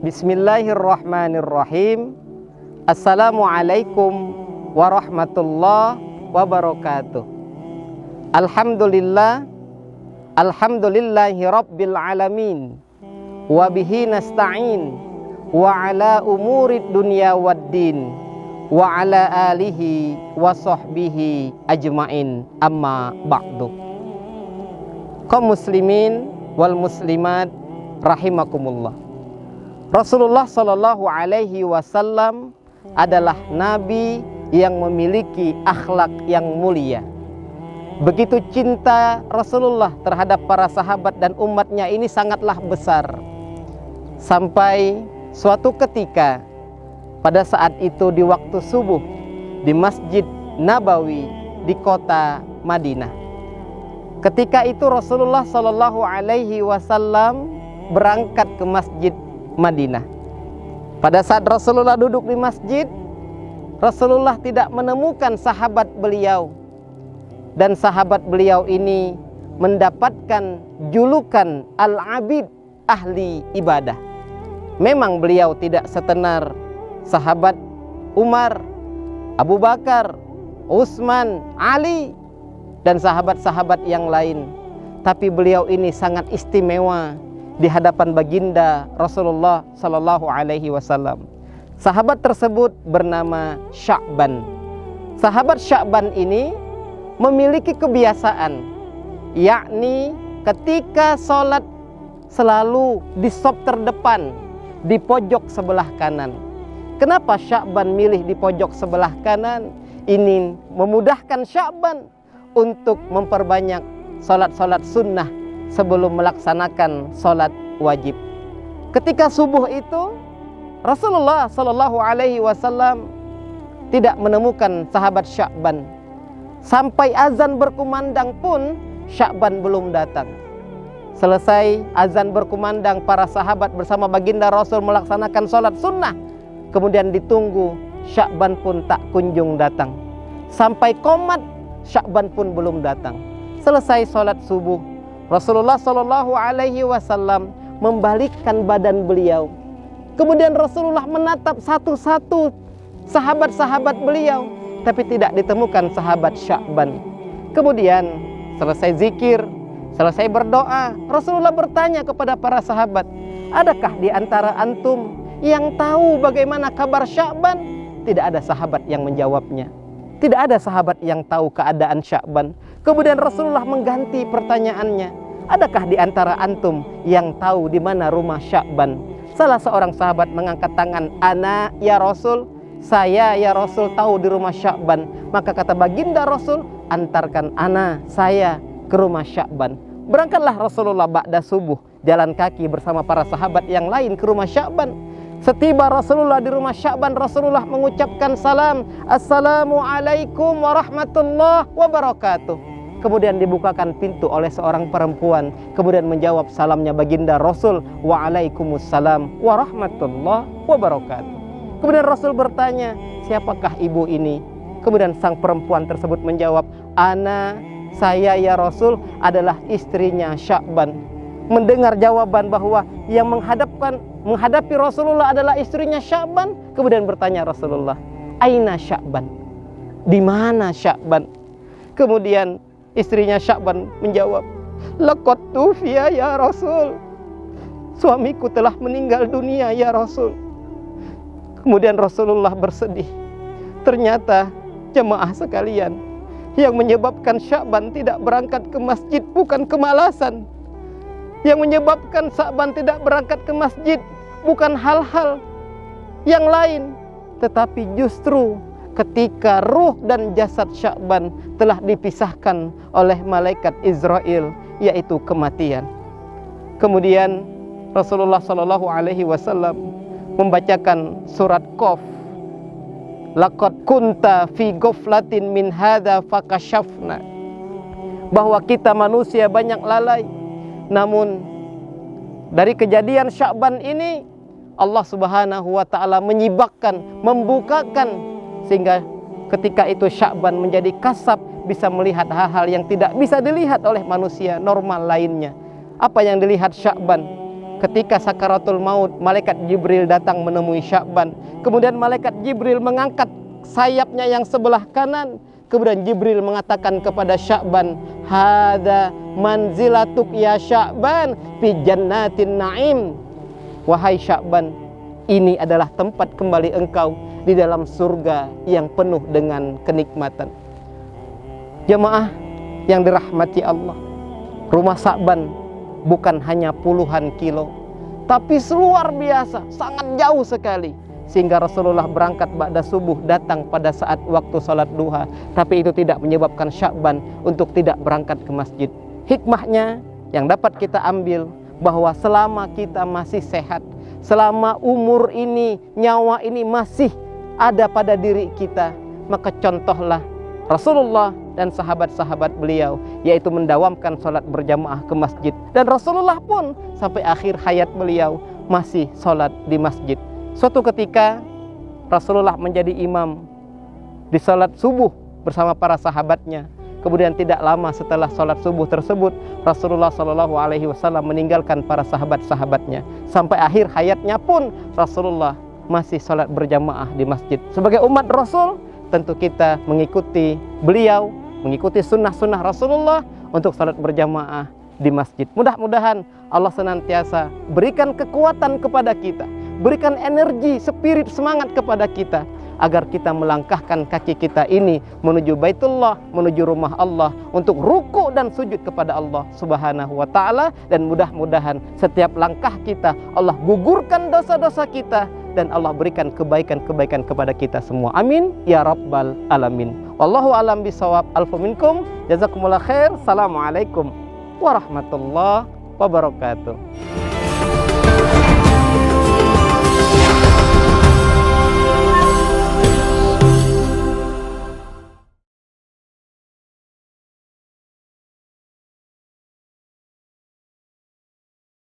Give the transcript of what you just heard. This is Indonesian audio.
Bismillahirrahmanirrahim. Assalamualaikum warahmatullahi wabarakatuh. Alhamdulillahi rabbil alamin. Wabihi nasta'in. Wa ala umurid dunya waddin. Wa ala alihi wa sahbihi ajmain. Amma ba'du. Kaum muslimin wal muslimat rahimakumullah. Rasulullah Shallallahu Alaihi Wasallam adalah nabi yang memiliki akhlak yang mulia. Begitu cinta Rasulullah terhadap para sahabat dan umatnya ini sangatlah besar. Sampai suatu ketika pada saat itu di waktu subuh di Masjid Nabawi di kota Madinah. Ketika itu Rasulullah Shallallahu Alaihi Wasallam berangkat ke Masjid Madinah. Pada saat Rasulullah duduk di masjid, Rasulullah tidak menemukan sahabat beliau. Dan sahabat beliau ini mendapatkan julukan Al-Abid, ahli ibadah. Memang beliau tidak setenar sahabat Umar, Abu Bakar, Utsman, Ali, dan sahabat-sahabat yang lain. Tapi beliau ini sangat istimewa di hadapan baginda Rasulullah Sallallahu Alaihi Wasallam. Sahabat tersebut bernama Sya'ban. Sahabat Sya'ban ini memiliki kebiasaan, yakni ketika sholat selalu di saf terdepan, di pojok sebelah kanan. Kenapa Sya'ban milih di pojok sebelah kanan? Ini memudahkan Sya'ban untuk memperbanyak sholat-sholat sunnah sebelum melaksanakan sholat wajib. Ketika subuh itu Rasulullah Shallallahu Alaihi Wasallam tidak menemukan sahabat Sya'ban. Sampai azan berkumandang pun Sya'ban belum datang. Selesai azan berkumandang, para sahabat bersama baginda Rasul melaksanakan sholat sunnah. Kemudian ditunggu, Sya'ban pun tak kunjung datang. Sampai qomat, Sya'ban pun belum datang. Selesai sholat subuh, Rasulullah Shallallahu Alaihi Wasallam membalikkan badan beliau. Kemudian Rasulullah menatap satu-satu sahabat-sahabat beliau, tapi tidak ditemukan sahabat Sya'ban. Kemudian selesai zikir, selesai berdoa, Rasulullah bertanya kepada para sahabat, adakah di antara antum yang tahu bagaimana kabar Sya'ban? Tidak ada sahabat yang menjawabnya. Tidak ada sahabat yang tahu keadaan Sya'ban. Kemudian Rasulullah mengganti pertanyaannya, adakah di antara antum yang tahu di mana rumah Sya'ban? Salah seorang sahabat mengangkat tangan, ana ya Rasul, saya ya Rasul tahu di rumah Sya'ban. Maka kata baginda Rasul, antarkan ana, saya ke rumah Sya'ban. Berangkatlah Rasulullah ba'da subuh, jalan kaki bersama para sahabat yang lain ke rumah Sya'ban. Setiba Rasulullah di rumah Sya'ban, Rasulullah mengucapkan salam, Assalamualaikum warahmatullahi wabarakatuh. Kemudian dibukakan pintu oleh seorang perempuan. Kemudian menjawab salamnya baginda Rasul, Waalaikumsalam warahmatullahi wabarakatuh. Kemudian Rasul bertanya, siapakah ibu ini? Kemudian sang perempuan tersebut menjawab, ana, saya ya Rasul adalah istrinya Sya'ban. Mendengar jawaban bahwa yang menghadapi Rasulullah adalah istrinya Sya'ban, kemudian bertanya Rasulullah, aina Sya'ban? Di mana Sya'ban? Kemudian istrinya Sya'ban menjawab, laqad tufiya ya Rasul. Suamiku telah meninggal dunia ya Rasul. Kemudian Rasulullah bersedih. Ternyata jemaah sekalian, yang menyebabkan Sya'ban tidak berangkat ke masjid bukan kemalasan. Yang menyebabkan Sya'ban tidak berangkat ke masjid bukan hal-hal yang lain, tetapi justru ketika ruh dan jasad Sya'ban telah dipisahkan oleh malaikat Israel, yaitu kematian. Kemudian Rasulullah Shallallahu Alaihi Wasallam membacakan surat Qaf, laqad kunta fi ghaflatin min hadza fakashafna, bahwa kita manusia banyak lalai. Namun dari kejadian Sya'ban ini Allah Subhanahu wa taala menyibakkan, membukakan, sehingga ketika itu Sya'ban menjadi kasab, bisa melihat hal-hal yang tidak bisa dilihat oleh manusia normal lainnya. Apa yang dilihat Sya'ban? ketika sakaratul maut, malaikat Jibril datang menemui Sya'ban. Kemudian malaikat Jibril mengangkat sayapnya yang sebelah kanan. Kemudian Jibril mengatakan kepada Sya'ban, "Hadza manzilatuk ya Sya'ban fi jannatin na'im." Wahai Sya'ban, ini adalah tempat kembali engkau di dalam surga yang penuh dengan kenikmatan. Jemaah yang dirahmati Allah, rumah Sya'ban bukan hanya puluhan kilo, tapi luar biasa, sangat jauh sekali. Sehingga Rasulullah berangkat ba'da subuh, datang pada saat waktu salat duha. Tapi itu tidak menyebabkan Sya'ban untuk tidak berangkat ke masjid. Hikmahnya yang dapat kita ambil, bahwa selama kita masih sehat, selama umur ini, nyawa ini masih ada pada diri kita, maka contohlah Rasulullah dan sahabat-sahabat beliau, yaitu mendawamkan sholat berjamaah ke masjid. Dan Rasulullah pun sampai akhir hayat beliau masih sholat di masjid. Suatu ketika Rasulullah menjadi imam di sholat subuh bersama para sahabatnya. Kemudian tidak lama setelah sholat subuh tersebut, Rasulullah SAW meninggalkan para sahabat-sahabatnya. Sampai akhir hayatnya pun Rasulullah masih sholat berjamaah di masjid. Sebagai umat Rasul, tentu kita mengikuti beliau, mengikuti sunnah-sunnah Rasulullah untuk salat berjamaah di masjid. Mudah-mudahan Allah senantiasa berikan kekuatan kepada kita, berikan energi, spirit, semangat kepada kita, agar kita melangkahkan kaki kita ini menuju Baitullah, menuju rumah Allah, untuk ruku dan sujud kepada Allah Subhanahu wa ta'ala. Dan mudah-mudahan setiap langkah kita Allah gugurkan dosa-dosa kita, dan Allah berikan kebaikan-kebaikan kepada kita semua. Amin ya rabbal alamin. Wallahu alam bisawab. Alfu minkum. Jazakumullah khair. Assalamualaikum warahmatullahi wabarakatuh.